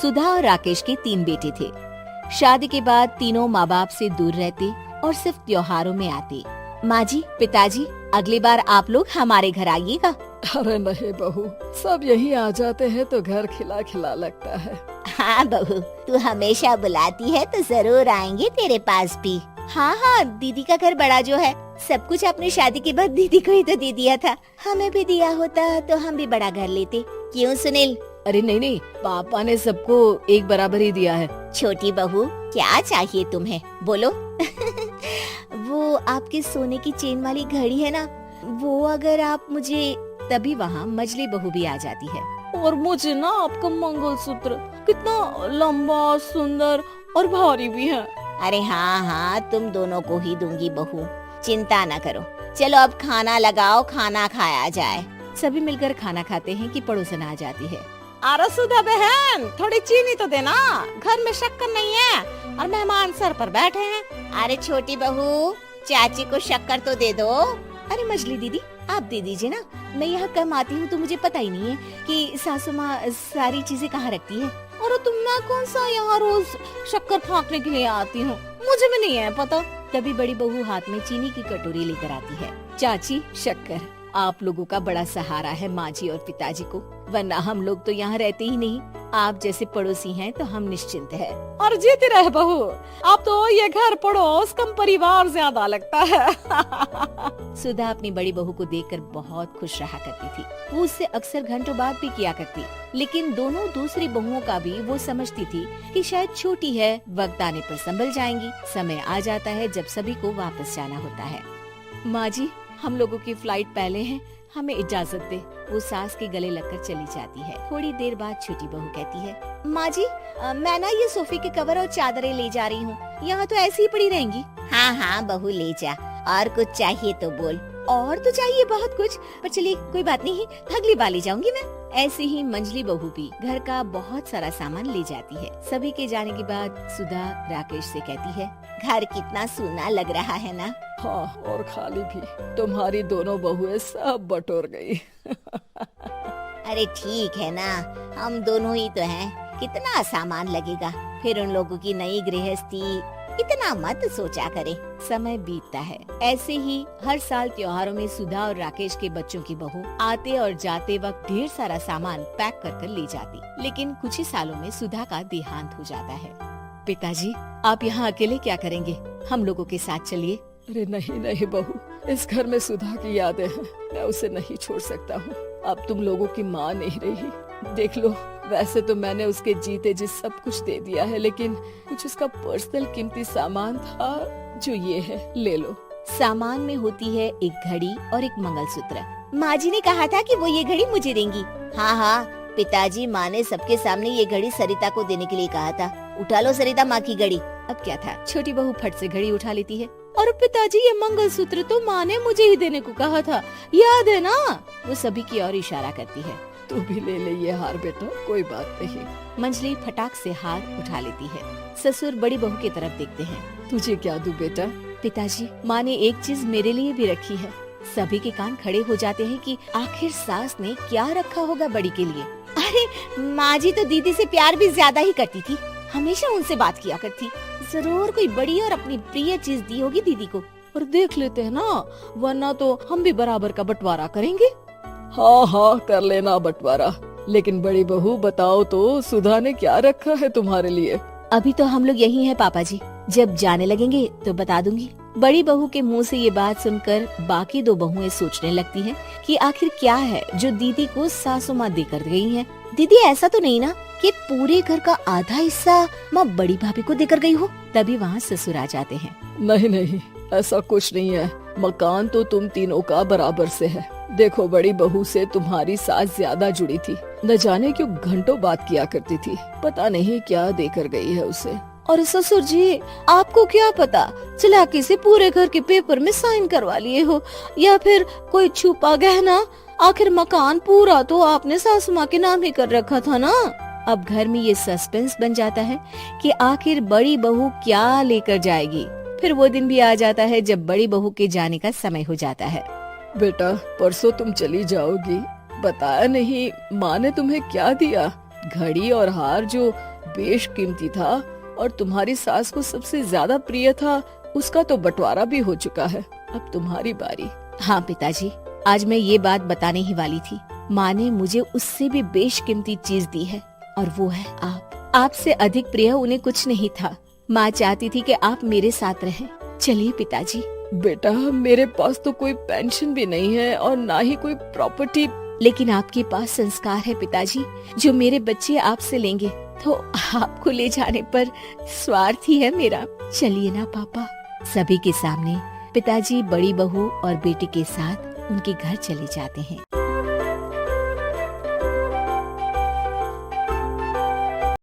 सुधा और राकेश के 3 बेटे थे। शादी के बाद तीनों माँ बाप से दूर रहते और सिर्फ त्योहारों में आते। माँ जी, पिताजी, अगली बार आप लोग हमारे घर आइएगा। अरे नहीं बहू, सब यहीं आ जाते हैं तो घर खिला खिला लगता है। हाँ बहू, तू हमेशा बुलाती है तो जरूर आएंगे तेरे पास भी। हाँ हाँ, दीदी का घर बड़ा जो है, सब कुछ आपने शादी के बाद दीदी को ही तो दे दिया था। हमें भी दिया होता तो हम भी बड़ा घर लेते। क्यों सुनील? अरे नहीं नहीं, पापा ने सबको एक बराबर ही दिया है। छोटी बहू, क्या चाहिए तुम्हें, बोलो। वो आपके सोने की चेन वाली घड़ी है ना, वो अगर आप मुझे, तभी वहाँ मजली बहू भी आ जाती है। और मुझे ना आपका मंगलसूत्र कितना लंबा, सुंदर और भारी भी है। अरे हाँ हाँ, तुम दोनों को ही दूंगी बहू, चिंता न करो। चलो अब खाना लगाओ, खाना खाया जाए। सभी मिलकर खाना खाते हैं कि पड़ोसन आ जाती है। अरे सुधा बहन, थोड़ी चीनी तो देना, घर में शक्कर नहीं है और मेहमान सर पर बैठे हैं। अरे छोटी बहू, चाची को शक्कर तो दे दो। अरे मजली दीदी, आप दे दीजिए ना, मैं यहाँ कम आती हूँ तो मुझे पता ही नहीं है कि सासू माँ सारी चीजें कहाँ रखती है। और तुम मैं कौन सा यहाँ रोज शक्कर फाँकने के लिए आती हूँ, मुझे भी नहीं है पता। तभी बड़ी बहू हाथ में चीनी की कटोरी लेकर आती है। चाची, शक्कर आप लोगों का बड़ा सहारा है माँ जी और पिताजी को, वरना हम लोग तो यहाँ रहते ही नहीं। आप जैसे पड़ोसी हैं तो हम निश्चिंत हैं। और जीती रहे बहू, आप तो ये घर पड़ोस कम परिवार ज्यादा लगता है। सुधा अपनी बड़ी बहू को देखकर बहुत खुश रहा करती थी। वो उससे अक्सर घंटों बात भी किया करती, लेकिन दोनों दूसरी बहुओं का भी वो समझती थी कि शायद छोटी है, वक्त आने पर संभल जाएंगी। समय आ जाता है जब सभी को वापस जाना होता है। माँ जी, हम लोगों की फ्लाइट पहले है, हमें इजाजत दे। वो सास के गले लगकर चली जाती है। थोड़ी देर बाद छोटी बहू कहती है, माँ जी, मैं ना ये सोफे के कवर और चादरें ले जा रही हूँ, यहाँ तो ऐसी ही पड़ी रहेंगी। हाँ हाँ बहू, ले जा, और कुछ चाहिए तो बोल। और तो चाहिए बहुत कुछ, पर चलिए कोई बात नहीं, अगली बार ले जाऊंगी मैं। ऐसे ही मंजली बहू भी घर का बहुत सारा सामान ले जाती है। सभी के जाने के बाद सुधा राकेश से कहती है, घर कितना सूना लग रहा है ना। हाँ, और खाली भी। तुम्हारी दोनों बहुएं सब बटोर गई। अरे ठीक है ना, हम दोनों ही तो हैं, कितना सामान लगेगा, फिर उन लोगों की नई गृहस्थी, इतना मत सोचा करे। समय बीतता है। ऐसे ही हर साल त्योहारों में सुधा और राकेश के बच्चों की बहू आते और जाते वक्त ढेर सारा सामान पैक कर कर ले जाती। लेकिन कुछ ही सालों में सुधा का देहांत हो जाता है। पिताजी, आप यहाँ अकेले क्या करेंगे, हम लोगों के साथ चलिए। अरे नहीं नहीं बहू, इस घर में सुधा की यादें हैं, मैं उसे नहीं छोड़ सकता हूँ। अब तुम लोगों की माँ नहीं रही। देख लो, वैसे तो मैंने उसके जीते जी सब कुछ दे दिया है, लेकिन कुछ उसका पर्सनल कीमती सामान था जो ये है, ले लो। सामान में होती है एक घड़ी और एक मंगलसूत्र। माँ जी ने कहा था कि वो ये घड़ी मुझे देंगी। हाँ हाँ पिताजी, माँ ने सबके सामने ये घड़ी सरिता को देने के लिए कहा था। उठा लो सरिता माँ की घड़ी। अब क्या था, छोटी बहू फट से घड़ी उठा लेती है। और पिताजी, ये मंगलसूत्र तो माँ ने मुझे ही देने को कहा था, याद है ना? वो सभी की ओर इशारा करती है। तू भी ले ले ये हार बेटा, कोई बात नहीं। मंजली फटाक से हार उठा लेती है। ससुर बड़ी बहू की तरफ देखते हैं। तुझे क्या दूं बेटा? पिताजी, माँ ने एक चीज मेरे लिए भी रखी है। सभी के कान खड़े हो जाते हैं कि आखिर सास ने क्या रखा होगा बड़ी के लिए। अरे माँ जी तो दीदी से प्यार भी ज्यादा ही करती थी, हमेशा उनसे बात किया करती। जरूर कोई बड़ी और अपनी प्रिय चीज दी होगी दीदी को। और देख लेते हैं ना, वरना तो हम भी बराबर का बंटवारा करेंगे। हाँ हाँ, कर लेना बंटवारा। लेकिन बड़ी बहू बताओ तो, सुधा ने क्या रखा है तुम्हारे लिए? अभी तो हम लोग यही हैं पापा जी, जब जाने लगेंगे तो बता दूंगी। बड़ी बहू के मुंह से ये बात सुनकर बाकी दो बहुएं सोचने लगती हैं कि आखिर क्या है जो दीदी को सासू माँ देकर गई हैं। दीदी, ऐसा तो नहीं ना कि पूरे घर का आधा हिस्सा माँ बड़ी भाभी को देकर गई हो? तभी वहाँ ससुर आ जाते हैं। नहीं नहीं, ऐसा कुछ नहीं है। मकान तो तुम तीनों का बराबर से है। देखो, बड़ी बहू से तुम्हारी सास ज्यादा जुड़ी थी, न जाने क्यों घंटों बात किया करती थी। पता नहीं क्या देकर गई है उसे। और ससुर जी, आपको क्या पता, चालाकी से पूरे घर के पेपर में साइन करवा लिए हो, या फिर कोई छुपा गहना। आखिर मकान पूरा तो आपने सासू माँ के नाम ही कर रखा था ना। अब घर में ये सस्पेंस बन जाता है कि आखिर बड़ी बहू क्या लेकर जाएगी। फिर वो दिन भी आ जाता है जब बड़ी बहू के जाने का समय हो जाता है। बेटा, परसों तुम चली जाओगी, बताया नहीं माँ ने तुम्हें क्या दिया? घड़ी और हार जो बेशकीमती था और तुम्हारी सास को सबसे ज्यादा प्रिय था, उसका तो बंटवारा भी हो चुका है। अब तुम्हारी बारी। हाँ पिताजी, आज मैं ये बात बताने ही वाली थी। माँ ने मुझे उससे भी बेशकीमती चीज दी है और वो है आप। आपसे अधिक प्रिय उन्हें कुछ नहीं था। माँ चाहती थी कि आप मेरे साथ रहें। चलिए पिताजी। बेटा, मेरे पास तो कोई पेंशन भी नहीं है और ना ही कोई प्रॉपर्टी। लेकिन आपके पास संस्कार है पिताजी, जो मेरे बच्चे आपसे लेंगे, तो आपको ले जाने पर स्वार्थ ही है मेरा। चलिए ना पापा। सभी के सामने पिताजी बड़ी बहू और बेटे के साथ उनके घर चले जाते हैं।